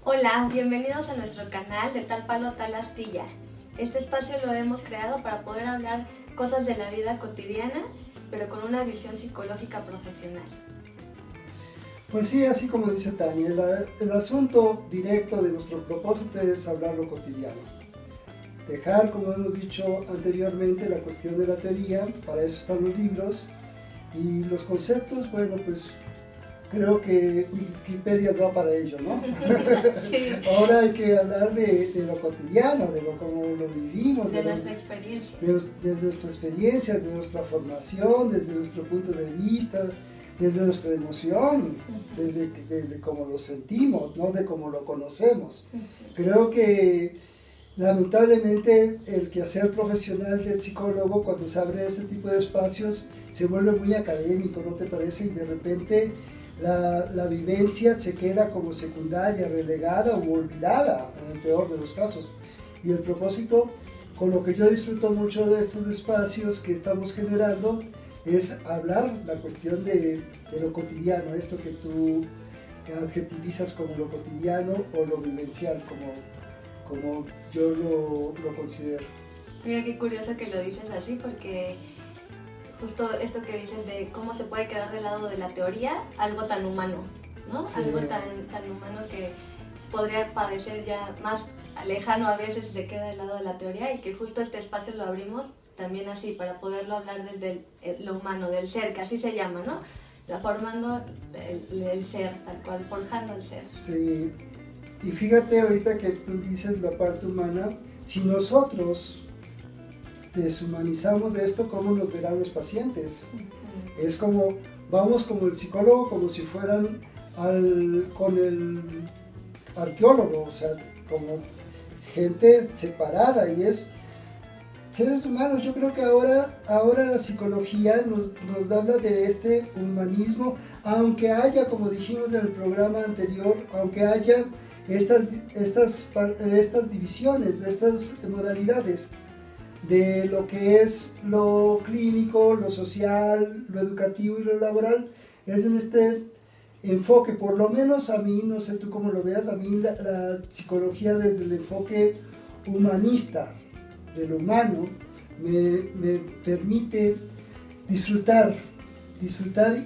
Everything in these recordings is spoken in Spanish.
Hola, bienvenidos a nuestro canal de Tal Palo Tal Astilla. Este espacio lo hemos creado para poder hablar cosas de la vida cotidiana, pero con una visión psicológica profesional. Pues sí, así como dice Tania, el asunto directo de nuestro propósito es hablar lo cotidiano. Dejar, como hemos dicho anteriormente, la cuestión de la teoría, para eso están los libros, y los conceptos, bueno, pues creo que Wikipedia da para ello, ¿no? Sí. Ahora hay que hablar de lo cotidiano, de cómo lo vivimos. De nuestra experiencia. Desde nuestra experiencia, de nuestra formación, desde nuestro punto de vista, desde nuestra emoción, desde cómo lo sentimos, no de cómo lo conocemos. Creo que lamentablemente el quehacer profesional del psicólogo, cuando se abre este tipo de espacios, se vuelve muy académico, ¿no te parece? Y de repente la vivencia se queda como secundaria, relegada o olvidada, en el peor de los casos. Y el propósito, con lo que yo disfruto mucho de estos espacios que estamos generando, es hablar la cuestión de lo cotidiano, esto que tú adjetivizas como lo cotidiano o lo vivencial, como yo lo considero. Mira qué curioso que lo dices así, porque justo esto que dices de cómo se puede quedar del lado de la teoría, algo tan humano, ¿no? Sí. Algo tan humano que podría parecer ya más lejano a veces si se queda del lado de la teoría, y que justo este espacio lo abrimos también así, para poderlo hablar desde lo humano, del ser, que así se llama, ¿no? Formando el ser, tal cual, forjando el ser. Sí, y fíjate ahorita que tú dices la parte humana, si nosotros deshumanizamos de esto, ¿cómo nos verán los pacientes? Es como, vamos como el psicólogo, como si fueran con el arqueólogo, o sea, como gente separada, y es seres humanos. Yo creo que ahora la psicología nos habla de este humanismo, aunque haya, como dijimos en el programa anterior, aunque haya estas divisiones, estas modalidades de lo que es lo clínico, lo social, lo educativo y lo laboral, es en este enfoque, por lo menos a mí, no sé tú cómo lo veas, a mí la psicología desde el enfoque humanista, de lo humano, me permite disfrutar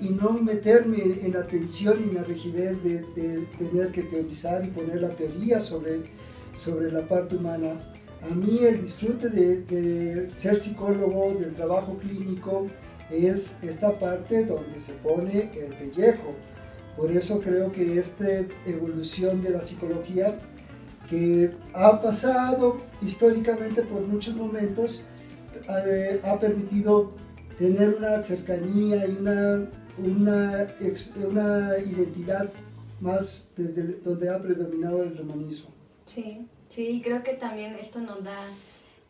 y no meterme en la tensión y en la rigidez de tener que teorizar y poner la teoría sobre la parte humana. A mí el disfrute de ser psicólogo, del trabajo clínico, es esta parte donde se pone el pellejo. Por eso creo que esta evolución de la psicología, que ha pasado históricamente por muchos momentos, ha permitido tener una cercanía y una identidad más desde donde ha predominado el humanismo. Sí, creo que también esto nos da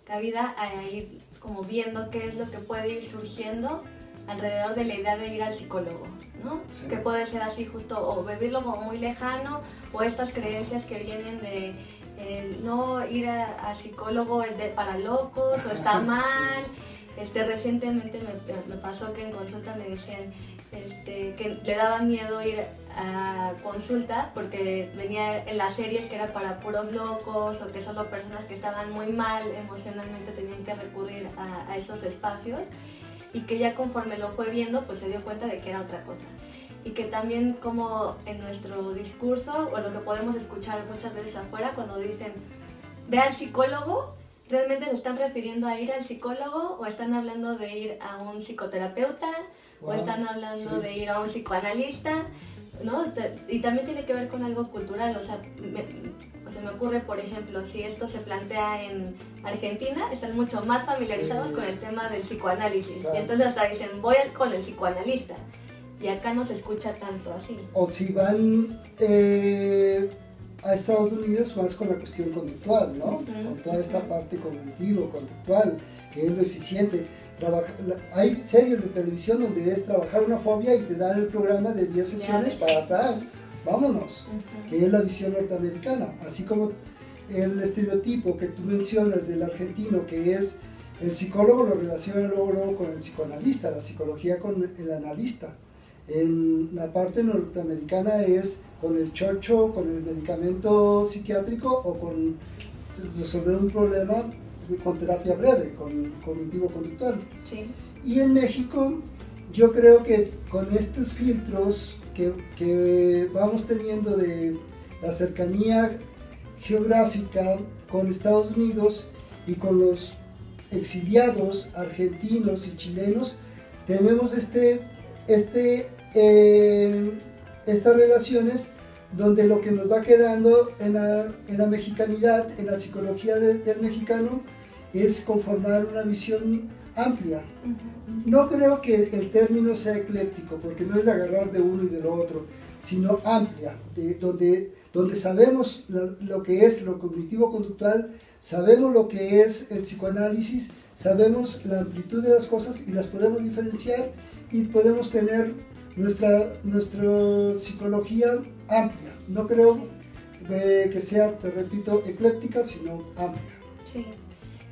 cabida a ir como viendo qué es lo que puede ir surgiendo alrededor de la idea de ir al psicólogo, ¿no? Sí. Que puede ser así justo, o vivirlo como muy lejano, o estas creencias que vienen de no ir a psicólogo es para locos, o está mal. Sí. Recientemente me pasó que en consulta me decían que le daba miedo ir a consulta porque venía en las series que era para puros locos, o que solo personas que estaban muy mal emocionalmente tenían que recurrir a esos espacios, y que ya conforme lo fue viendo pues se dio cuenta de que era otra cosa. Y que también como en nuestro discurso, o lo que podemos escuchar muchas veces afuera cuando dicen ve al psicólogo, ¿realmente se están refiriendo a ir al psicólogo, o están hablando de ir a un psicoterapeuta, o están hablando de ir a un psicoanalista, ¿no? Y también tiene que ver con algo cultural, o sea, me ocurre, por ejemplo, si esto se plantea en Argentina, están mucho más familiarizados con el tema del psicoanálisis, y entonces hasta dicen voy con el psicoanalista, y acá no se escucha tanto así. O si van a Estados Unidos, más con la cuestión conductual, ¿no? Con toda esta parte cognitivo-conductual, que es lo eficiente. Hay series de televisión donde es trabajar una fobia y te dan el programa de 10 sesiones para atrás. Vámonos, que es la visión norteamericana. Así como el estereotipo que tú mencionas del argentino, que es el psicólogo, lo relaciona luego con el psicoanalista, la psicología con el analista. En la parte norteamericana es con el chocho, con el medicamento psiquiátrico o con resolver un problema con terapia breve, con cognitivo-conductual. Sí. Y en México yo creo que con estos filtros que vamos teniendo de la cercanía geográfica con Estados Unidos y con los exiliados argentinos y chilenos, tenemos estas relaciones donde lo que nos va quedando en la mexicanidad, en la psicología del mexicano, es conformar una visión amplia. No creo que el término sea ecléptico, porque no es agarrar de uno y de lo otro, sino amplia, donde sabemos lo que es lo cognitivo-conductual, sabemos lo que es el psicoanálisis, sabemos la amplitud de las cosas y las podemos diferenciar y podemos tener nuestra psicología amplia. No creo que sea, te repito, ecléptica, sino amplia. Sí.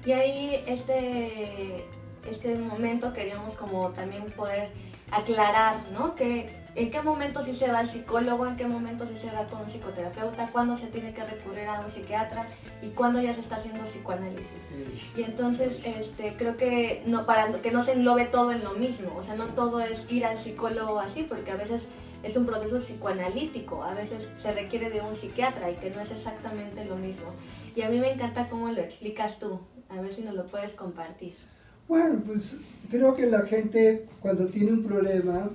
Y ahí este momento queríamos como también poder aclarar, ¿no? Que en qué momento sí se va al psicólogo, en qué momento sí se va con un psicoterapeuta, cuándo se tiene que recurrir a un psiquiatra y cuándo ya se está haciendo psicoanálisis. Sí. Y entonces creo que para que no se englobe todo en lo mismo, o sea, no todo es ir al psicólogo así, porque a veces es un proceso psicoanalítico, a veces se requiere de un psiquiatra y que no es exactamente lo mismo. Y a mí me encanta cómo lo explicas tú, a ver si nos lo puedes compartir. Bueno, pues creo que la gente cuando tiene un problema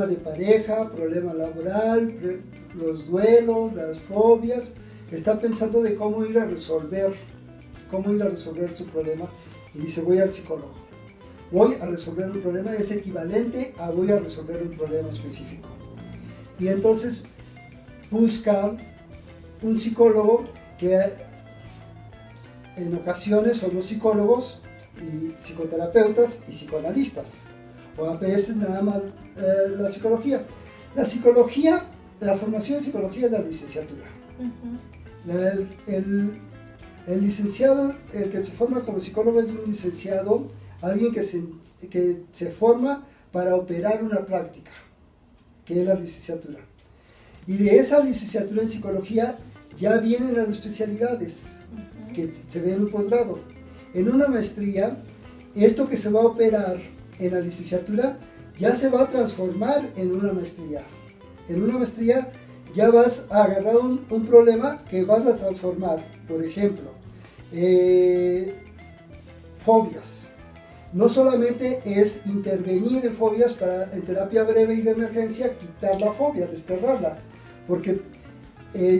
de pareja, problema laboral, los duelos, las fobias, está pensando de cómo ir a resolver su problema y dice voy al psicólogo. Voy a resolver un problema es equivalente a voy a resolver un problema específico. Y entonces busca un psicólogo que en ocasiones son los psicólogos y psicoterapeutas y psicoanalistas, o a veces nada más la psicología. La formación en psicología es la licenciatura. El licenciado, el que se forma como psicólogo es un licenciado, alguien que se forma para operar una práctica, que es la licenciatura. Y de esa licenciatura en psicología ya vienen las especialidades que se ven en un posgrado. En una maestría, esto que se va a operar en la licenciatura ya se va a transformar en una maestría. En una maestría ya vas a agarrar un problema que vas a transformar. Por ejemplo, fobias. No solamente es intervenir en fobias para en terapia breve y de emergencia quitar la fobia, desterrarla, porque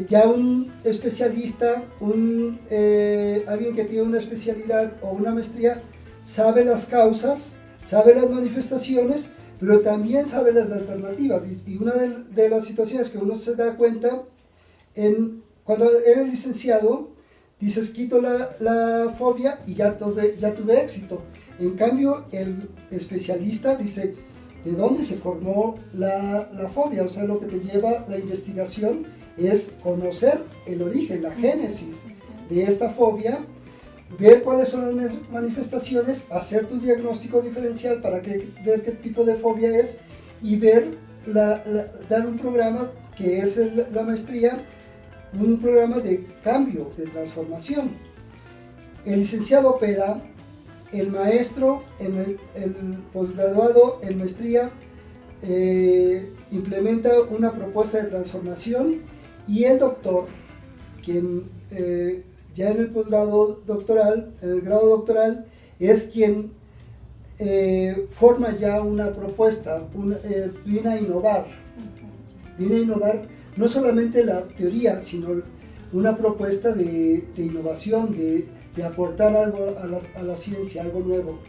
ya un especialista, alguien que tiene una especialidad o una maestría, sabe las causas, sabe las manifestaciones, pero también sabe las alternativas. Y una de las situaciones que uno se da cuenta, cuando eres licenciado, dices quito la fobia y ya tuve éxito. En cambio, el especialista dice, ¿de dónde se formó la fobia? O sea, lo que te lleva la investigación es conocer el origen, la génesis de esta fobia, ver cuáles son las manifestaciones, hacer tu diagnóstico diferencial para ver qué tipo de fobia es y dar un programa que es la maestría, un programa de cambio, de transformación. El licenciado opera, el maestro, el posgraduado en maestría implementa una propuesta de transformación y el doctor, quien ya en el posgrado doctoral, en el grado doctoral, es quien forma ya una propuesta, viene a innovar no solamente la teoría, sino una propuesta de innovación, de aportar algo a la ciencia, algo nuevo.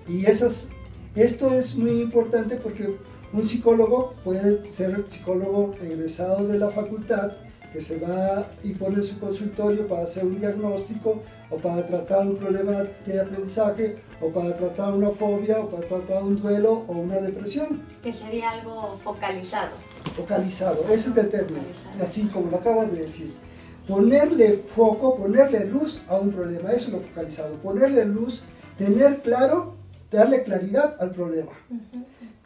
Y esto es muy importante porque un psicólogo puede ser psicólogo egresado de la facultad, que se va y pone en su consultorio para hacer un diagnóstico o para tratar un problema de aprendizaje o para tratar una fobia o para tratar un duelo o una depresión. Que sería algo focalizado. Focalizado, ese es el término, así como lo acabas de decir. ponerle foco, ponerle luz a un problema, eso es lo focalizado, ponerle luz, tener claro, darle claridad al problema,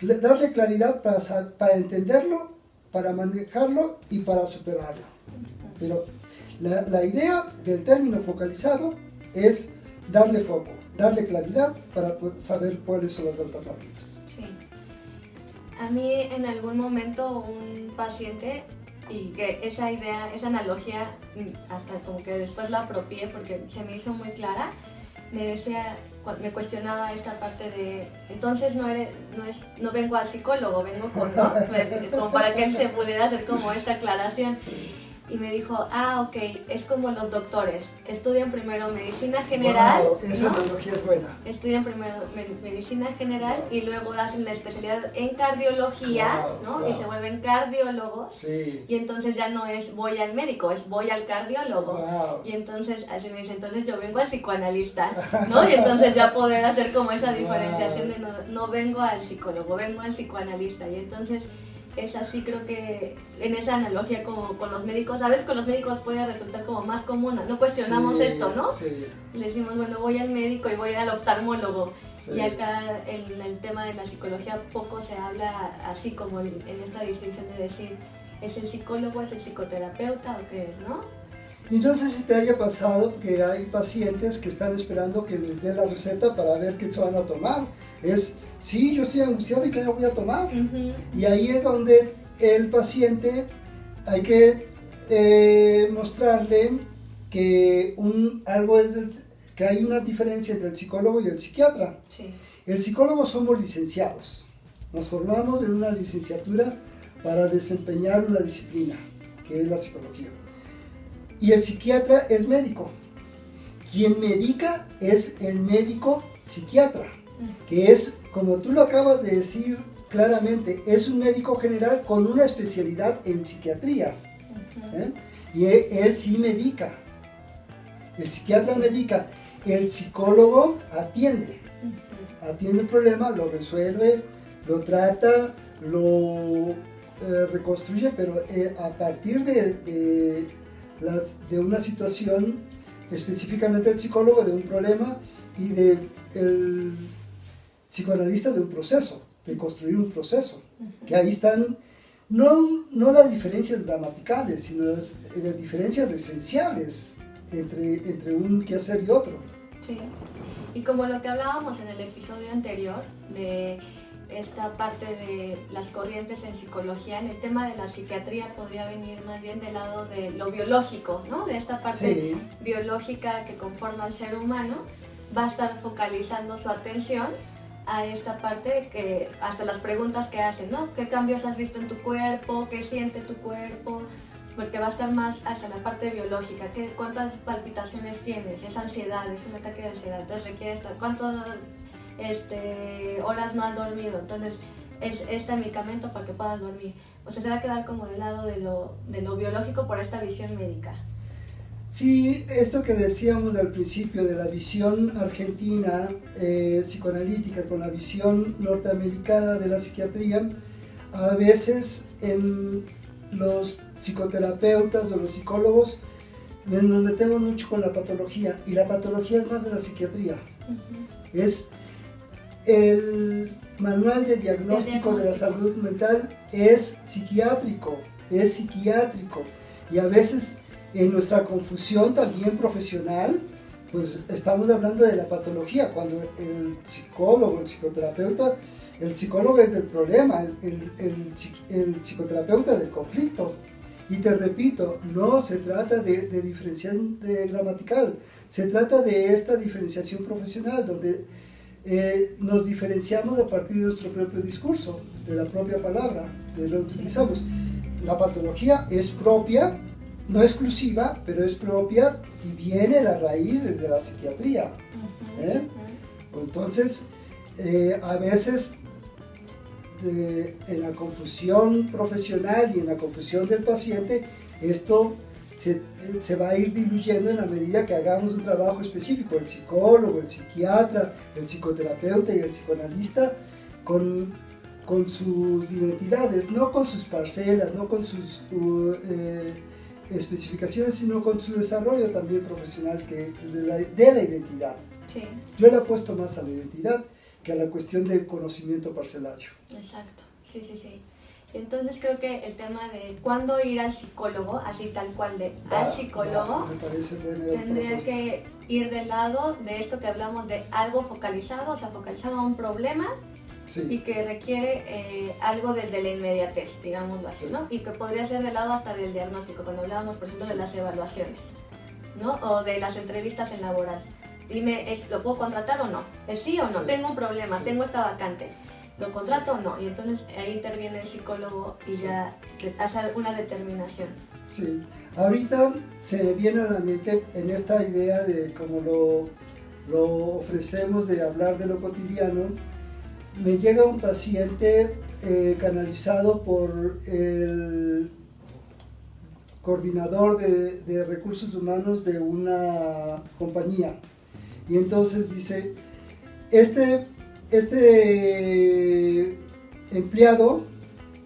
darle claridad para entenderlo, para manejarlo y para superarlo. Pero la idea del término focalizado es darle foco, darle claridad para saber cuáles son las alternativas. Sí. A mí en algún momento un paciente, y que esa idea, esa analogía, hasta como que después la apropié porque se me hizo muy clara, me decía, me cuestionaba esta parte de, entonces no vengo al psicólogo, vengo con, ¿no? Como para que él se pudiera hacer como esta aclaración. Sí. Y me dijo, ok, es como los doctores, estudian primero medicina general, Wow, esa ¿no? analogía es buena. Estudian primero medicina general y luego hacen la especialidad en cardiología, ¿no? Wow. Y se vuelven cardiólogos. Sí. Y entonces ya no es voy al médico, es voy al cardiólogo. Wow. Y entonces así me dice, entonces yo vengo al psicoanalista, ¿no? Y entonces ya poder hacer como esa diferenciación de no vengo al psicólogo, vengo al psicoanalista. Y entonces es así, creo que en esa analogía como con los médicos, a veces con los médicos puede resultar como más común, no cuestionamos esto, ¿no? Sí. Le decimos, bueno, voy al médico y voy al oftalmólogo. Sí. Y acá en el tema de la psicología poco se habla así como en esta distinción de decir, ¿es el psicólogo, es el psicoterapeuta o qué es, no? Y no sé si te haya pasado que hay pacientes que están esperando que les dé la receta para ver qué se van a tomar. Sí, yo estoy angustiado y qué voy a tomar. Y ahí es donde el paciente hay que mostrarle que que hay una diferencia entre el psicólogo y el psiquiatra. Sí. El psicólogo somos licenciados, nos formamos en una licenciatura para desempeñar una disciplina, que es la psicología. Y el psiquiatra es médico. Quien medica es el médico psiquiatra, que es, como tú lo acabas de decir claramente, es un médico general con una especialidad en psiquiatría. Y él sí medica. El psiquiatra medica, el psicólogo atiende el problema, lo resuelve, lo trata, lo reconstruye, pero a partir de una situación, específicamente el psicólogo de un problema y del psicoanalista de un proceso, de construir un proceso, que ahí están no las diferencias gramaticales, sino las diferencias esenciales entre un quehacer y otro. Sí, y como lo que hablábamos en el episodio anterior, de esta parte de las corrientes en psicología, en el tema de la psiquiatría podría venir más bien del lado de lo biológico, ¿no? De esta parte biológica que conforma al ser humano, va a estar focalizando su atención a esta parte, que hasta las preguntas que hacen, ¿no? ¿Qué cambios has visto en tu cuerpo? ¿Qué siente tu cuerpo? Porque va a estar más hacia la parte biológica. ¿Cuántas palpitaciones tienes? ¿Es ansiedad? ¿Es un ataque de ansiedad? Entonces requiere estar. ¿Cuántas horas no has dormido? Entonces es este medicamento para que puedas dormir. O sea, se va a quedar como del lado de lo biológico por esta visión médica. Sí, esto que decíamos al principio de la visión argentina psicoanalítica con la visión norteamericana de la psiquiatría, a veces en los psicoterapeutas o los psicólogos nos metemos mucho con la patología, y la patología es más de la psiquiatría. Es el manual de diagnóstico de la salud mental es psiquiátrico, y a veces en nuestra confusión también profesional, pues estamos hablando de la patología, cuando el psicólogo, el psicoterapeuta, el psicólogo es del problema, el psicoterapeuta del conflicto. Y te repito, no se trata de diferenciación gramatical, se trata de esta diferenciación profesional, donde nos diferenciamos a partir de nuestro propio discurso, de la propia palabra, de lo que utilizamos. La patología es propia, no exclusiva, pero es propia y viene de la raíz desde la psiquiatría. Entonces, a veces en la confusión profesional y en la confusión del paciente, esto se va a ir diluyendo en la medida que hagamos un trabajo específico, el psicólogo, el psiquiatra, el psicoterapeuta y el psicoanalista con sus identidades, no con sus parcelas, no con sus especificaciones, sino con su desarrollo también profesional de la identidad. Sí. Yo le apuesto más a la identidad que a la cuestión del conocimiento parcelario. Exacto, sí, sí, sí. Entonces creo que el tema de cuándo ir al psicólogo, así tal cual de al psicólogo, me parece buena tendría propuesta. que ir del lado de esto que hablamos de algo focalizado, o sea, focalizado a un problema y Sí, que requiere algo desde la inmediatez, digámoslo así, ¿no? Y que podría ser del lado hasta del diagnóstico, cuando hablábamos, por ejemplo, de Sí. las evaluaciones, ¿no? O de las entrevistas en laboral. Dime, ¿lo puedo contratar o no? ¿Es sí o no? Sí. Tengo un problema, Sí. tengo esta vacante. ¿Lo contrato o no? Y entonces ahí interviene el psicólogo y Sí. ya hace una determinación. sí. Ahorita se me viene a la mente en esta idea de cómo lo ofrecemos, de hablar de lo cotidiano. Me llega un paciente canalizado por el coordinador de recursos humanos de una compañía. Y entonces dice, este empleado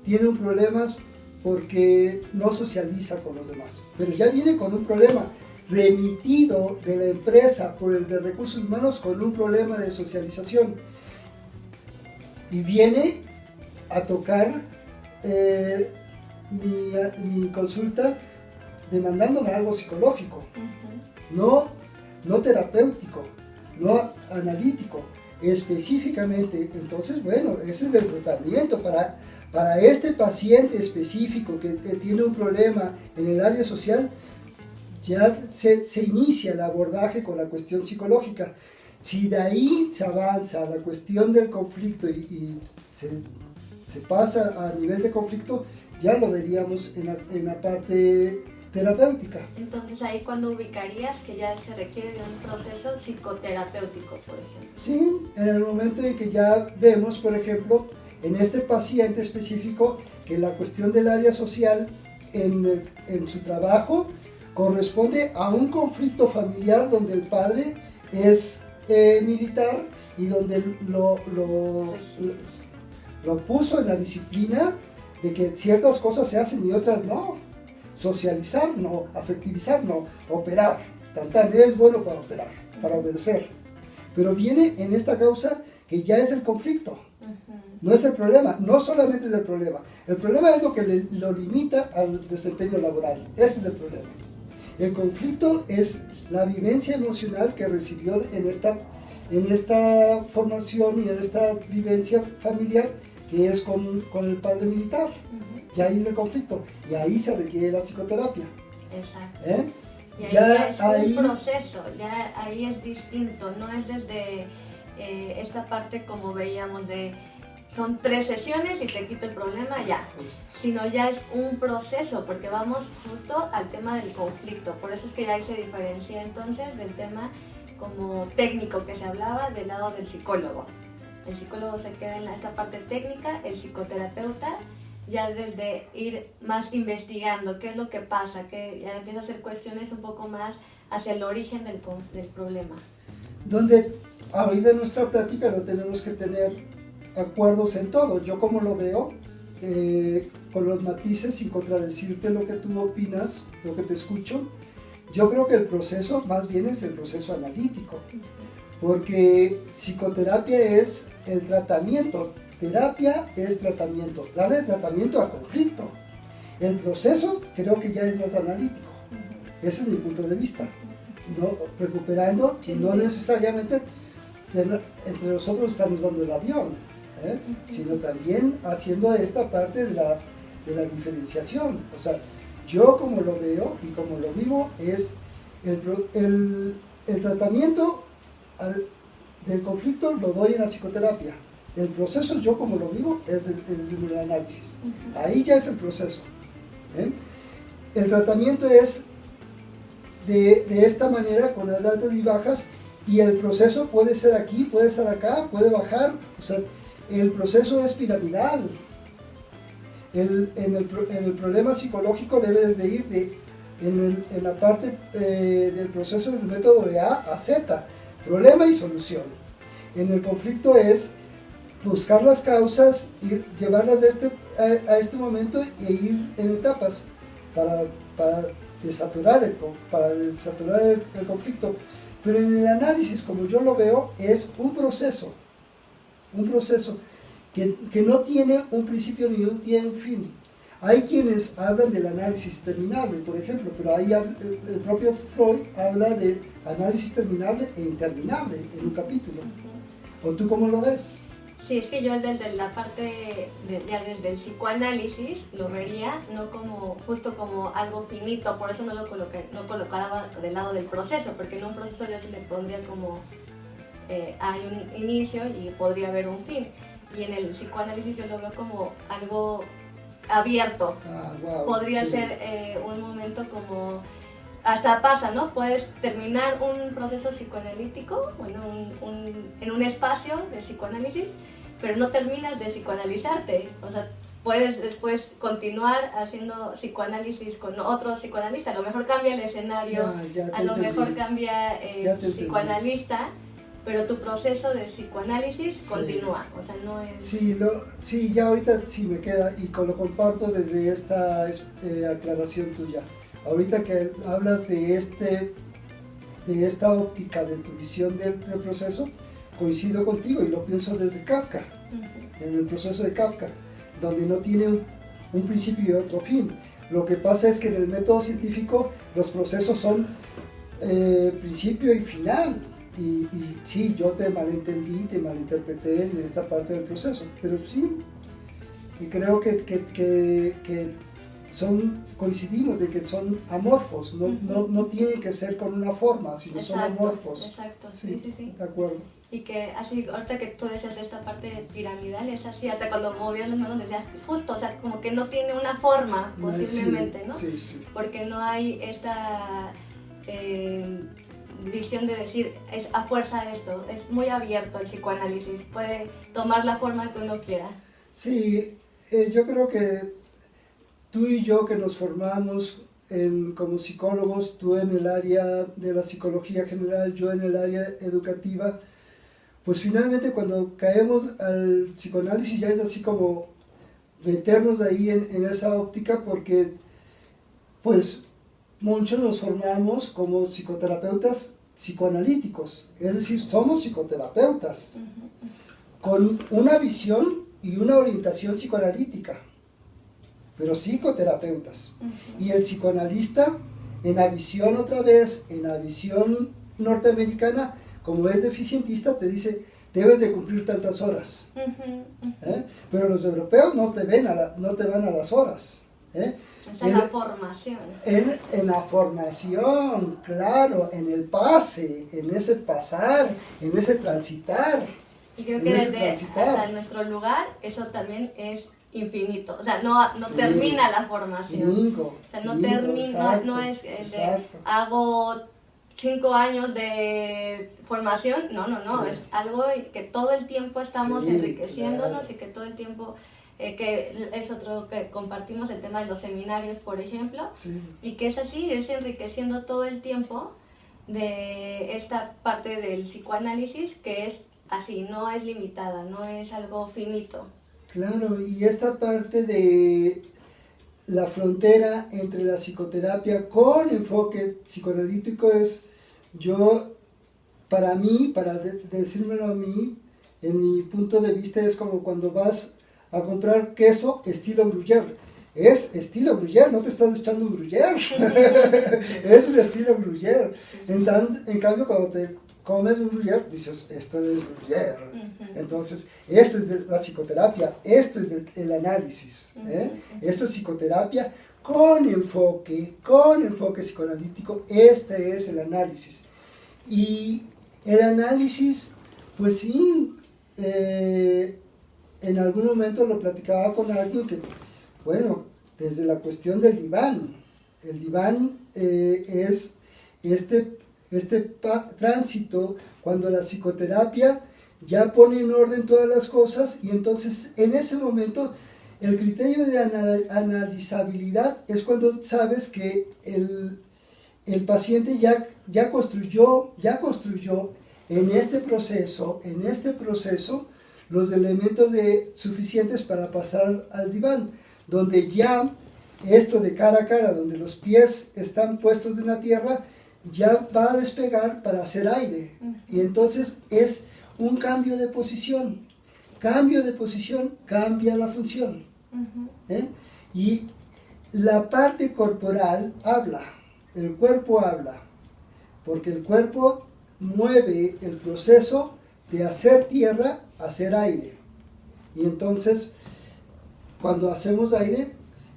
tiene un problema porque no socializa con los demás, pero ya viene con un problema remitido de la empresa por el de recursos humanos con un problema de socialización, y viene a tocar mi consulta demandándome algo psicológico, no terapéutico, no analítico, específicamente. Entonces, bueno, ese es el tratamiento para este paciente específico que tiene un problema en el área social. Ya se inicia el abordaje con la cuestión psicológica. Si de ahí se avanza a la cuestión del conflicto y se pasa a nivel de conflicto, ya lo veríamos en la parte terapéutica. Entonces ahí cuando ubicarías que ya se requiere de un proceso psicoterapéutico, por ejemplo. Sí, en el momento en que ya vemos, por ejemplo, en este paciente específico, que la cuestión del área social en su trabajo corresponde a un conflicto familiar donde el padre es militar y donde lo puso en la disciplina de que ciertas cosas se hacen y otras no. Socializar no, afectivizar no, operar. Tantan es bueno para operar, para obedecer. Pero viene en esta causa que ya es el conflicto. No es el problema, no solamente es el problema. El problema es lo que lo limita al desempeño laboral. Ese es el problema. El conflicto es la vivencia emocional que recibió en esta formación y en esta vivencia familiar, que es con el padre militar. Ya ahí es el conflicto y ahí se requiere la psicoterapia. Exacto. Y ahí ya es ahí, un proceso, ya ahí es distinto, no es desde esta parte como veíamos de son 3 sesiones y te quito el problema ya, sino ya es un proceso, porque vamos justo al tema del conflicto. Por eso es que ya ahí se diferencia entonces del tema como técnico que se hablaba del lado del psicólogo. El psicólogo se queda en esta parte técnica, el psicoterapeuta ya desde ir más investigando qué es lo que pasa, que ya empieza a hacer cuestiones un poco más hacia el origen del problema. Donde ahorita en nuestra plática no tenemos que tener acuerdos en todo. Yo como lo veo, con los matices, sin contradecirte lo que tú opinas, lo que te escucho, yo creo que el proceso más bien es el proceso analítico, porque psicoterapia es el tratamiento. Terapia es tratamiento, darle tratamiento al conflicto. El proceso creo que ya es más analítico. Ese es mi punto de vista. ¿No? Recuperando, y no necesariamente entre nosotros estamos dando el avión, sino también haciendo esta parte de la diferenciación. O sea, yo como lo veo y como lo vivo es el tratamiento del conflicto lo doy en la psicoterapia. El proceso, yo como lo vivo, es el análisis. Ahí ya es el proceso. El tratamiento es de esta manera, con las altas y bajas, y el proceso puede ser aquí, puede ser acá, puede bajar. O sea, el proceso es piramidal. En el problema psicológico debes de ir en la parte del proceso del método de A a Z, problema y solución. En el conflicto es buscar las causas y llevarlas a este momento e ir en etapas para para desaturar el conflicto. Pero en el análisis, como yo lo veo, es un proceso que no tiene un principio ni tiene un fin. Hay quienes hablan del análisis terminable, por ejemplo, pero ahí el propio Freud habla de análisis terminable e interminable en un capítulo. ¿O tú cómo lo ves? Sí, es que yo desde la parte, ya desde el psicoanálisis, lo vería no como justo como algo finito, por eso no colocaba del lado del proceso, porque en un proceso yo sí le pondría como hay un inicio y podría haber un fin. Y en el psicoanálisis yo lo veo como algo abierto. Wow, podría sí. ser un momento como, hasta pasa, ¿no? Puedes terminar un proceso psicoanalítico, bueno, en un espacio de psicoanálisis, pero no terminas de psicoanalizarte. O sea, puedes después continuar haciendo psicoanálisis con otro psicoanalista. A lo mejor cambia el escenario, a lo mejor cambia el psicoanalista, pero tu proceso de psicoanálisis continúa, o sea, no es... Sí, ya ahorita sí me queda, y lo comparto desde esta aclaración tuya. Ahorita que hablas de esta óptica de tu visión del proceso, coincido contigo y lo pienso desde Kafka, en el proceso de Kafka, donde no tiene un principio y otro fin. Lo que pasa es que en el método científico los procesos son principio y final. Y sí, yo te malentendí, te malinterpreté en esta parte del proceso, pero sí, y creo que coincidimos de que son amorfos, no tienen que ser con una forma, sino son amorfos. Exacto, sí. De acuerdo. Y que así, ahorita que tú decías esta parte piramidal, es así, hasta cuando movías las manos decías, justo, o sea, como que no tiene una forma, posiblemente, ¿no? Sí. Porque no hay esta... visión de decir, es a fuerza esto, es muy abierto el psicoanálisis, puede tomar la forma que uno quiera. Sí, yo creo que tú y yo que nos formamos como psicólogos, tú en el área de la psicología general, yo en el área educativa, pues finalmente cuando caemos al psicoanálisis ya es así como meternos ahí en esa óptica, porque pues muchos nos formamos como psicoterapeutas psicoanalíticos, es decir, somos psicoterapeutas con una visión y una orientación psicoanalítica, pero psicoterapeutas. Y el psicoanalista, en la visión otra vez, en la visión norteamericana, como es deficientista, te dice, debes de cumplir tantas horas. Pero los europeos no te van a las horas. Esa es la formación. En la formación, claro, en el pase, en ese pasar, en ese transitar. Y creo que desde hasta nuestro lugar, eso también es infinito. O sea, no termina la formación. O sea, no termina, exacto, no es hago 5 años de formación. No, es algo que todo el tiempo estamos enriqueciéndonos, claro. Y que todo el tiempo... que es otro que compartimos, el tema de los seminarios, por ejemplo, y que es así, irse enriqueciendo todo el tiempo de esta parte del psicoanálisis, que es así, no es limitada, no es algo finito. Claro, y esta parte de la frontera entre la psicoterapia con enfoque psicoanalítico es, para mí, decírmelo a mí, en mi punto de vista, es como cuando vas a comprar queso estilo Gruyère. Es estilo Gruyère, no te estás echando un Gruyère. Es un estilo Gruyère. En cambio, cuando te comes un Gruyère, dices, esto es Gruyère. Entonces, esto es la psicoterapia, esto es el análisis. Esto es psicoterapia con enfoque psicoanalítico. Este es el análisis. Y el análisis, pues sí, en algún momento lo platicaba con alguien que, bueno, desde la cuestión del diván, el diván es este tránsito cuando la psicoterapia ya pone en orden todas las cosas, y entonces en ese momento el criterio de analizabilidad es cuando sabes que el paciente ya construyó en este proceso los elementos suficientes para pasar al diván, donde ya esto de cara a cara, donde los pies están puestos en la tierra, ya va a despegar para hacer aire. Y entonces es un cambio de posición. Cambio de posición cambia la función. ¿Eh? Y la parte corporal habla, el cuerpo habla, porque el cuerpo mueve el proceso de hacer tierra a hacer aire. Y entonces, cuando hacemos aire,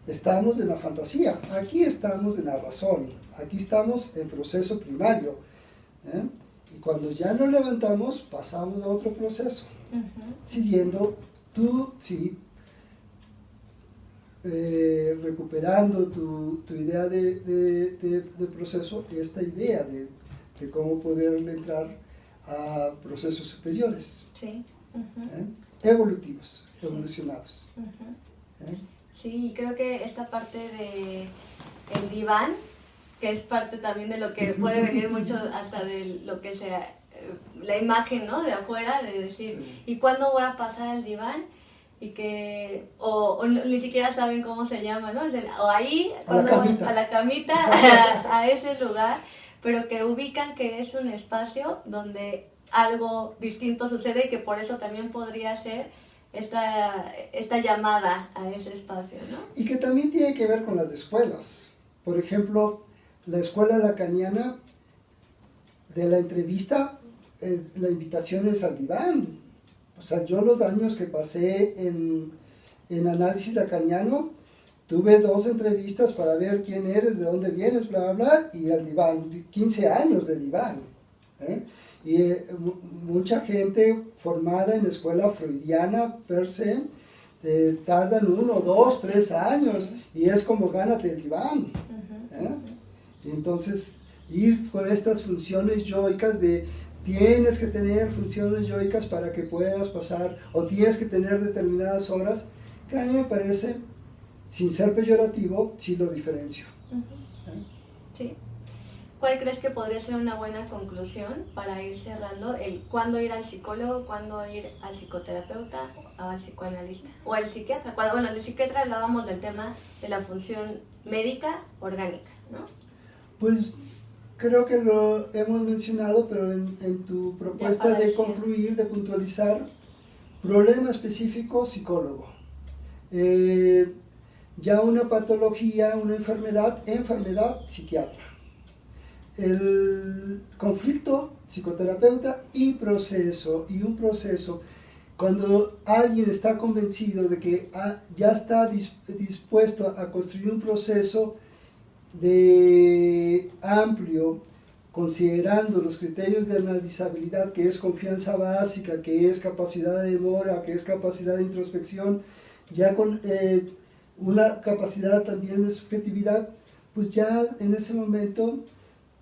estamos en la fantasía. Aquí estamos en la razón. Aquí estamos en proceso primario. ¿Eh? Y cuando ya nos levantamos, pasamos a otro proceso. Siguiendo recuperando tu idea de proceso, esta idea de cómo poder entrar a procesos superiores. Sí. Evolutivos, Sí. Evolucionados. Sí, creo que esta parte de el diván, que es parte también de lo que puede venir mucho hasta de lo que sea la imagen, ¿no? De afuera, de decir, Sí. ¿y cuándo voy a pasar al diván? Y que, o ni siquiera saben cómo se llama, ¿no? O ahí, A la camita. a la camita, a ese lugar, pero que ubican que es un espacio donde algo distinto sucede y que por eso también podría ser esta llamada a ese espacio, ¿no? Y que también tiene que ver con las escuelas. Por ejemplo, la escuela lacaniana de la entrevista, la invitación es al diván. O sea, yo los años que pasé en análisis lacaniano, tuve 2 entrevistas para ver quién eres, de dónde vienes, bla, bla, bla, y al diván, 15 años de diván. Y mucha gente formada en escuela freudiana per se, tardan 1, 2, 3 años, y es como gánate el diván. Y entonces, ir con estas funciones yoicas de tienes que tener funciones yoicas para que puedas pasar, o tienes que tener determinadas horas, que a mí me parece, sin ser peyorativo, sí lo diferencio. Sí. ¿Cuál crees que podría ser una buena conclusión para ir cerrando el cuándo ir al psicólogo, cuándo ir al psicoterapeuta o al psicoanalista o al psiquiatra? Bueno, el psiquiatra hablábamos del tema de la función médica orgánica, ¿no? Pues creo que lo hemos mencionado, pero en tu propuesta de concluir, de puntualizar, problema específico, psicólogo. Ya una patología, una enfermedad, psiquiatra. El conflicto, psicoterapeuta y un proceso. Cuando alguien está convencido de que ya está dispuesto a construir un proceso de amplio, considerando los criterios de analizabilidad, que es confianza básica, que es capacidad de demora, que es capacidad de introspección, ya con una capacidad también de subjetividad, pues ya en ese momento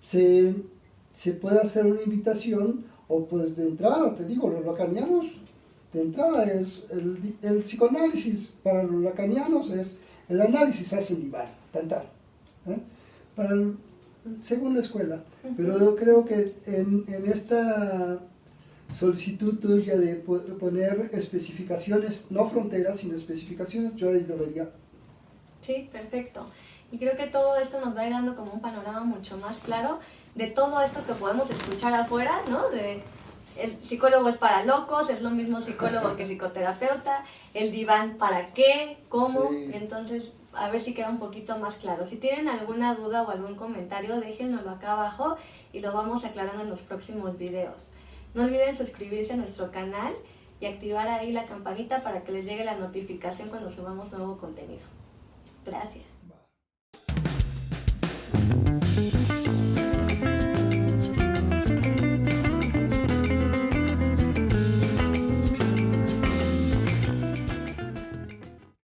se puede hacer una invitación, o pues de entrada, te digo, los lacanianos, de entrada es el psicoanálisis para los lacanianos es el análisis hace el diván, según la escuela. Pero yo creo que en esta solicitud tuya de poner especificaciones, no fronteras, sino especificaciones, yo ahí lo vería. Sí, perfecto. Y creo que todo esto nos va a ir dando como un panorama mucho más claro de todo esto que podemos escuchar afuera, ¿no? De el psicólogo es para locos, es lo mismo psicólogo que psicoterapeuta, el diván para qué, cómo, Sí. Entonces a ver si queda un poquito más claro. Si tienen alguna duda o algún comentario, déjenlo acá abajo y lo vamos aclarando en los próximos videos. No olviden suscribirse a nuestro canal y activar ahí la campanita para que les llegue la notificación cuando subamos nuevo contenido. Gracias.